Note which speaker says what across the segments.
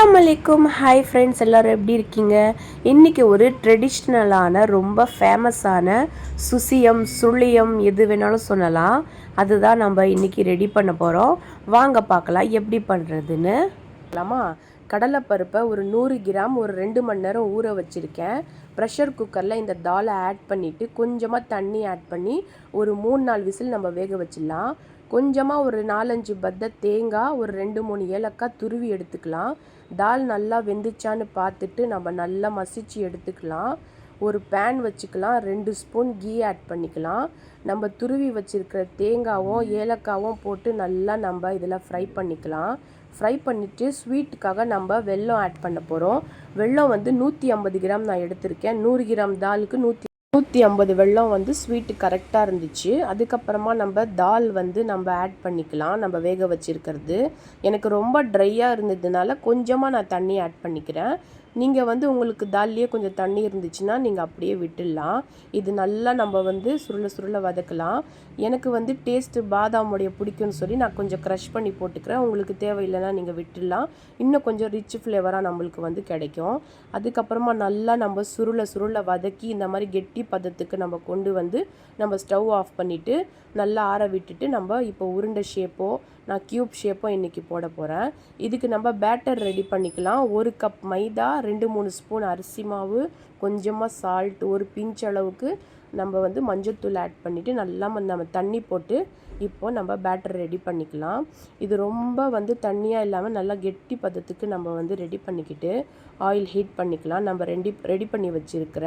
Speaker 1: அஸ்ஸலாமு அலைக்கும். Hi friends, எல்லோரும் எப்படி இருக்கீங்க? இன்றைக்கி ஒரு ட்ரெடிஷ்னலான ரொம்ப ஃபேமஸான சுசியம் சுழியம் எது வேணாலும் சொல்லலாம். அதுதான் நம்ம இன்றைக்கி ரெடி பண்ண போகிறோம். வாங்க பார்க்கலாம் எப்படி பண்ணுறதுன்னு. கடலைப்பருப்பை ஒரு 100 கிராம் ஒரு 2 மணி நேரம் ஊற வச்சுருக்கேன். ப்ரெஷர் குக்கரில் இந்த தாலை ஆட் பண்ணிவிட்டு கொஞ்சமாக தண்ணி ஆட் பண்ணி ஒரு 3-4 விசில் நம்ம வேக வச்சிடலாம். கொஞ்சமாக ஒரு 4-5 பத்தை தேங்காய், ஒரு 2-3 ஏலக்காய் துருவி எடுத்துக்கலாம். தால் நல்லா வெந்துச்சான்னு பார்த்துட்டு நம்ம நல்லா மசிச்சு எடுத்துக்கலாம். ஒரு பேன் வச்சுக்கலாம். 2 ஸ்பூன் கீ ஆட் பண்ணிக்கலாம். நம்ம துருவி வச்சுருக்கிற தேங்காயும் ஏலக்காயும் போட்டு நல்லா நம்ம இதில் ஃப்ரை பண்ணிக்கலாம். ஃப்ரை பண்ணிவிட்டு ஸ்வீட்டுக்காக நம்ம வெல்லம் ஆட் பண்ண போகிறோம். வெல்லம் வந்து 150 கிராம் நான் எடுத்திருக்கேன். 100 கிராம் தாலுக்கு 150 வெல்லம் வந்து ஸ்வீட்டு கரெக்டாக இருந்துச்சு. அதுக்கப்புறமா நம்ம தால் வந்து நம்ம ஆட் பண்ணிக்கலாம். நம்ம வேக வச்சுருக்கிறது எனக்கு ரொம்ப ட்ரையாக இருந்ததுனால கொஞ்சமாக நான் தண்ணி ஆட் பண்ணிக்கிறேன். நீங்கள் வந்து உங்களுக்கு தால்லையே கொஞ்சம் தண்ணி இருந்துச்சுன்னா நீங்கள் அப்படியே விட்டுடலாம். இது நல்லா நம்ம வந்து சுருள வதக்கலாம். எனக்கு வந்து டேஸ்ட்டு பாதாமுடைய பிடிக்கும்னு சொல்லி நான் கொஞ்சம் க்ரஷ் பண்ணி போட்டுக்கிறேன். உங்களுக்கு தேவையில்லைன்னா நீங்கள் விட்டுடலாம். இன்னும் கொஞ்சம் ரிச் ஃப்ளேவராக நம்மளுக்கு வந்து கிடைக்கும். அதுக்கப்புறமா நல்லா நம்ம சுருள வதக்கி இந்த மாதிரி கெட்டி பதத்துக்கு நம்ம கொண்டு வந்து நம்ம ஸ்டவ் ஆஃப் பண்ணிவிட்டு நல்லா ஆற விட்டுட்டு நம்ம இப்போ உருண்டை ஷேப்போ நான் க்யூப் ஷேப்போ இன்றைக்கி போட போகிறேன். இதுக்கு நம்ம பேட்டர் ரெடி பண்ணிக்கலாம். 1 கப் மைதா, 2-3 ஸ்பூன் அரிசி மாவு, கொஞ்சமாக சால்ட், ஒரு பிஞ்ச் அளவுக்கு நம்ம வந்து மஞ்சத்தூள் ஆட் பண்ணிவிட்டு நல்லா நம்ம தண்ணி போட்டு இப்போது நம்ம பேட்டர் ரெடி பண்ணிக்கலாம். இது ரொம்ப வந்து தண்ணியாக இல்லாமல் நல்லா கெட்டி பதத்துக்கு நம்ம வந்து ரெடி பண்ணிக்கிட்டு ஆயில் ஹீட் பண்ணிக்கலாம். நம்ம ரெடி பண்ணி வச்சுருக்கிற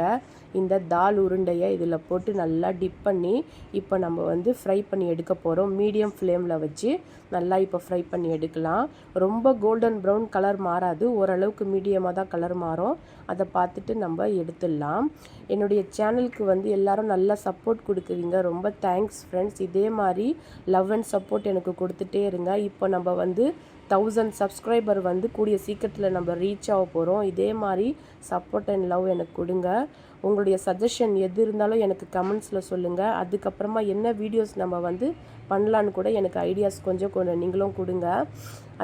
Speaker 1: இந்த தால் உருண்டையை இதில் போட்டு நல்லா டிப் பண்ணி இப்போ நம்ம வந்து ஃப்ரை பண்ணி எடுக்க போகிறோம். மீடியம் ஃப்ளேமில் வச்சு நல்லா இப்போ ஃப்ரை பண்ணி எடுக்கலாம். ரொம்ப கோல்டன் ப்ரௌன் கலர் மாறாது, ஓரளவுக்கு மீடியமாக தான் கலர் மாறும். அதை பார்த்துட்டு நம்ம எடுத்துடலாம். என்னுடைய சேனலுக்கு வந்து எல்லோரும் நல்லா சப்போர்ட் கொடுக்குறீங்க. ரொம்ப தேங்க்ஸ் ஃப்ரெண்ட்ஸ். இதே மாதிரி லவ் அண்ட் சப்போர்ட் எனக்கு கொடுத்துட்டே இருங்க. இப்போ நம்ம வந்து 1000 சப்ஸ்கிரைபர் வந்து கூடிய சீக்கிரத்தில் நம்ம ரீச் ஆக போகிறோம். இதே மாதிரி சப்போர்ட் அண்ட் லவ் எனக்கு கொடுங்க. உங்களுடைய சஜஷன் எது இருந்தாலும் எனக்கு கமெண்ட்ஸில் சொல்லுங்கள். அதுக்கப்புறமா என்ன வீடியோஸ் நம்ம வந்து பண்ணலான்னு கூட எனக்கு ஐடியாஸ் கொஞ்சம் நீங்களும் கொடுங்க.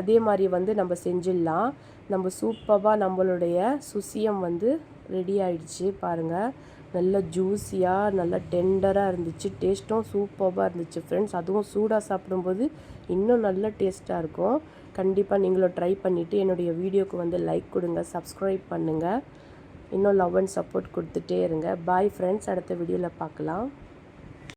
Speaker 1: அதே மாதிரி வந்து நம்ம செஞ்சிடலாம். நம்ம சூப்பராக நம்மளுடைய சுசியம் வந்து ரெடி ஆயிடுச்சு பாருங்கள். நல்ல ஜூஸியாக நல்ல டெண்டராக இருந்துச்சு. டேஸ்ட்டும் சூப்பராக இருந்துச்சு ஃப்ரெண்ட்ஸ். அதுவும் சூடாக சாப்பிடும்போது இன்னும் நல்ல டேஸ்ட்டாக இருக்கும். கண்டிப்பாக நீங்களும் ட்ரை பண்ணிவிட்டு என்னுடைய வீடியோக்கு வந்து லைக் கொடுங்க, சப்ஸ்கிரைப் பண்ணுங்கள். இன்னும் லவ் அண்ட் சப்போர்ட் கொடுத்துட்டே இருங்க. Bye friends. அடுத்த வீடியோவில் பார்க்கலாம்.